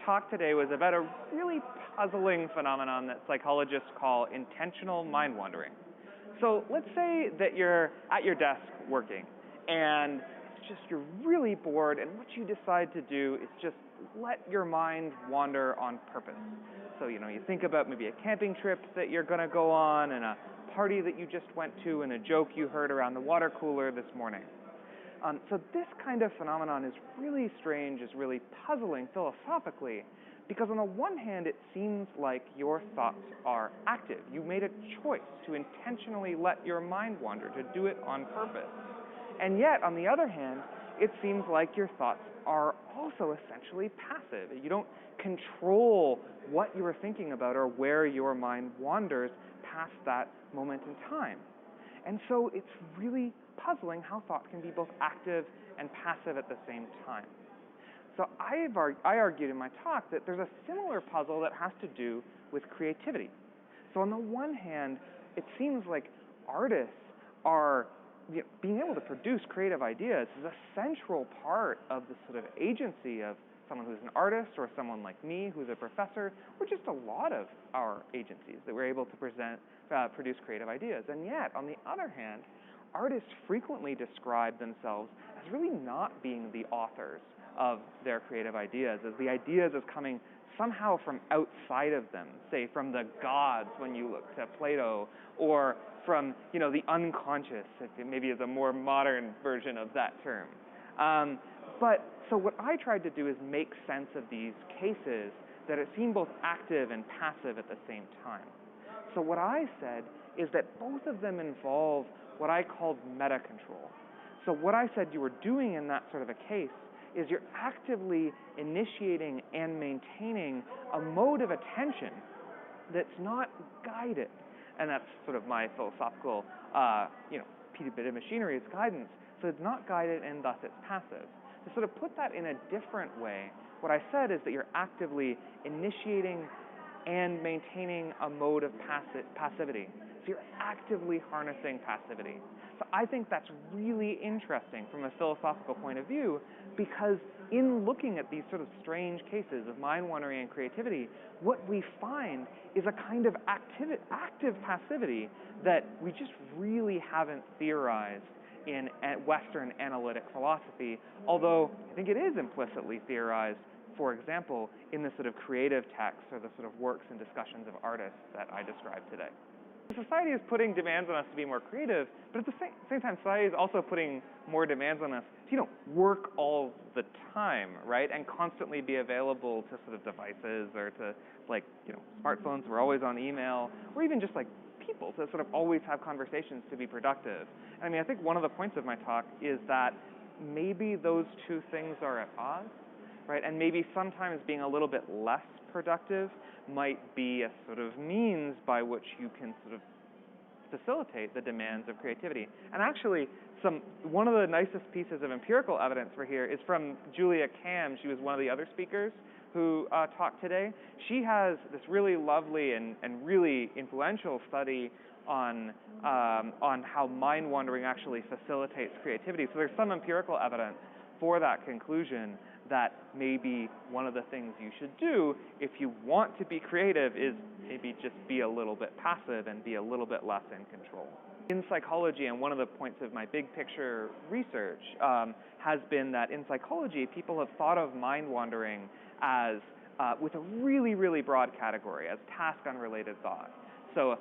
talk today was about a really puzzling phenomenon that psychologists call intentional mind wandering. So let's say that you're at your desk working and you're really bored, and what you decide to do is just let your mind wander on purpose. So, you think about maybe a camping trip that you're going to go on, and a party that you just went to, and a joke you heard around the water cooler this morning. So this kind of phenomenon is really strange, is really puzzling philosophically, because on the one hand, it seems like your thoughts are active. You made a choice to intentionally let your mind wander, to do it on purpose. And yet, on the other hand, it seems like your thoughts are also essentially passive. You don't control what you are thinking about or where your mind wanders past that moment in time. And so it's really puzzling how thought can be both active and passive at the same time. So I argued in my talk that there's a similar puzzle that has to do with creativity. So on the one hand, it seems like artists are being able to produce creative ideas is a central part of the sort of agency of someone who's an artist or someone like me who's a professor, or just a lot of our agencies that we're able to produce creative ideas. And yet, on the other hand, artists frequently describe themselves as really not being the authors of their creative ideas, as the ideas as coming somehow from outside of them, say from the gods when you look to Plato, or from the unconscious, maybe is a more modern version of that term. So what I tried to do is make sense of these cases that seem both active and passive at the same time. So what I said is that both of them involve what I called meta-control. So what I said you were doing in that sort of a case is you're actively initiating and maintaining a mode of attention that's not guided. And that's sort of my philosophical, bit of machinery is guidance. So it's not guided and thus it's passive. To sort of put that in a different way, what I said is that you're actively initiating and maintaining a mode of passivity. So you're actively harnessing passivity. So I think that's really interesting from a philosophical point of view, because in looking at these sort of strange cases of mind wandering and creativity, what we find is a kind of active passivity that we just really haven't theorized in Western analytic philosophy, although I think it is implicitly theorized, for example, in the sort of creative texts or the sort of works and discussions of artists that I described today. Society is putting demands on us to be more creative, but at the same time, society is also putting more demands on us to, work all the time, right? And constantly be available to sort of devices or to, smartphones. We're always on email, or even just people to sort of always have conversations to be productive. I mean, I think one of the points of my talk is that maybe those two things are at odds, right? And maybe sometimes being a little bit less productive might be a sort of means by which you can sort of facilitate the demands of creativity. And actually, one of the nicest pieces of empirical evidence for here is from Julia Kam. She was one of the other speakers who talked today. She has this really lovely and really influential study on how mind wandering actually facilitates creativity. So there's some empirical evidence for that conclusion that maybe one of the things you should do if you want to be creative is maybe just be a little bit passive and be a little bit less in control. In psychology, and one of the points of my big picture research has been that in psychology, people have thought of mind wandering as with a really, really broad category, as task-unrelated thought. So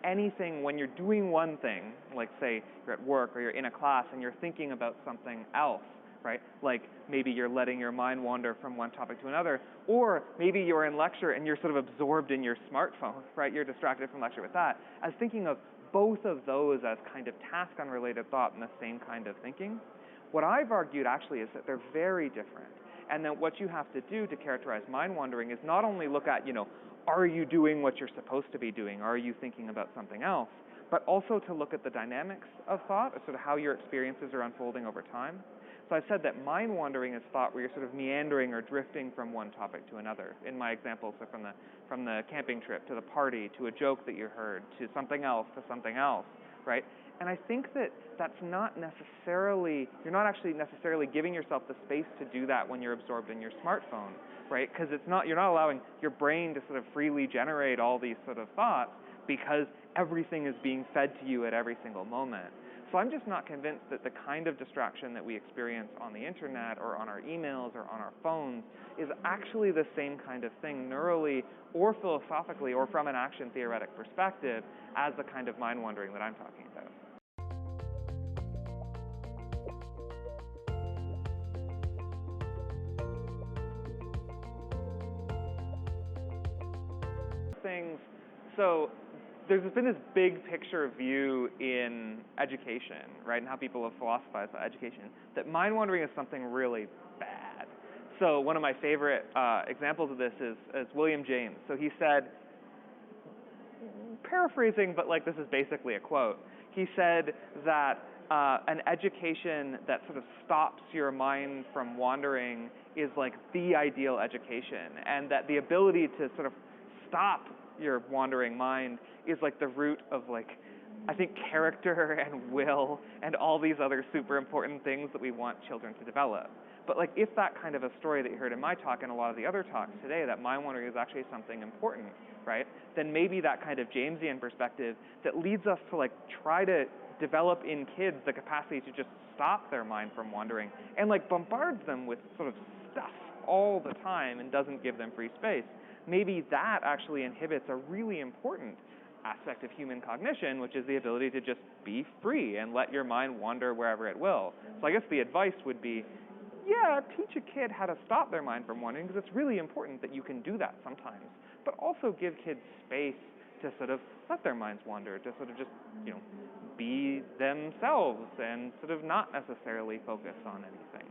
anything, when you're doing one thing, like say you're at work or you're in a class and you're thinking about something else, right? Like maybe you're letting your mind wander from one topic to another, or maybe you're in lecture and you're sort of absorbed in your smartphone, right? You're distracted from lecture with that. As thinking of both of those as kind of task-unrelated thought and the same kind of thinking, what I've argued actually is that they're very different. And that what you have to do to characterize mind wandering is not only look at, are you doing what you're supposed to be doing? Are you thinking about something else? But also to look at the dynamics of thought, or sort of how your experiences are unfolding over time. So I've said that mind wandering is thought where you're sort of meandering or drifting from one topic to another. In my example, so from the camping trip to the party to a joke that you heard to something else, right? And I think that you're not actually necessarily giving yourself the space to do that when you're absorbed in your smartphone. right? Because you're not allowing your brain to sort of freely generate all these sort of thoughts because everything is being fed to you at every single moment. So I'm just not convinced that the kind of distraction that we experience on the internet or on our emails or on our phones is actually the same kind of thing neurally or philosophically or from an action theoretic perspective as the kind of mind wandering that I'm talking about. So there's been this big picture view in education, right, and how people have philosophized about education, that mind wandering is something really bad. So one of my favorite examples of this is William James. So he said, paraphrasing, but like this is basically a quote, he said that an education that sort of stops your mind from wandering is like the ideal education, and that the ability to sort of stop your wandering mind is like the root of like, I think, character and will and all these other super important things that we want children to develop. But like if that kind of a story that you heard in my talk and a lot of the other talks today, that mind wandering is actually something important, right? Then maybe that kind of Jamesian perspective that leads us to like try to develop in kids the capacity to just stop their mind from wandering and like bombards them with sort of stuff all the time and doesn't give them free space. Maybe that actually inhibits a really important aspect of human cognition, which is the ability to just be free and let your mind wander wherever it will. So I guess the advice would be, yeah, teach a kid how to stop their mind from wandering, because it's really important that you can do that sometimes. But also give kids space to sort of let their minds wander, to sort of just, be themselves and sort of not necessarily focus on anything.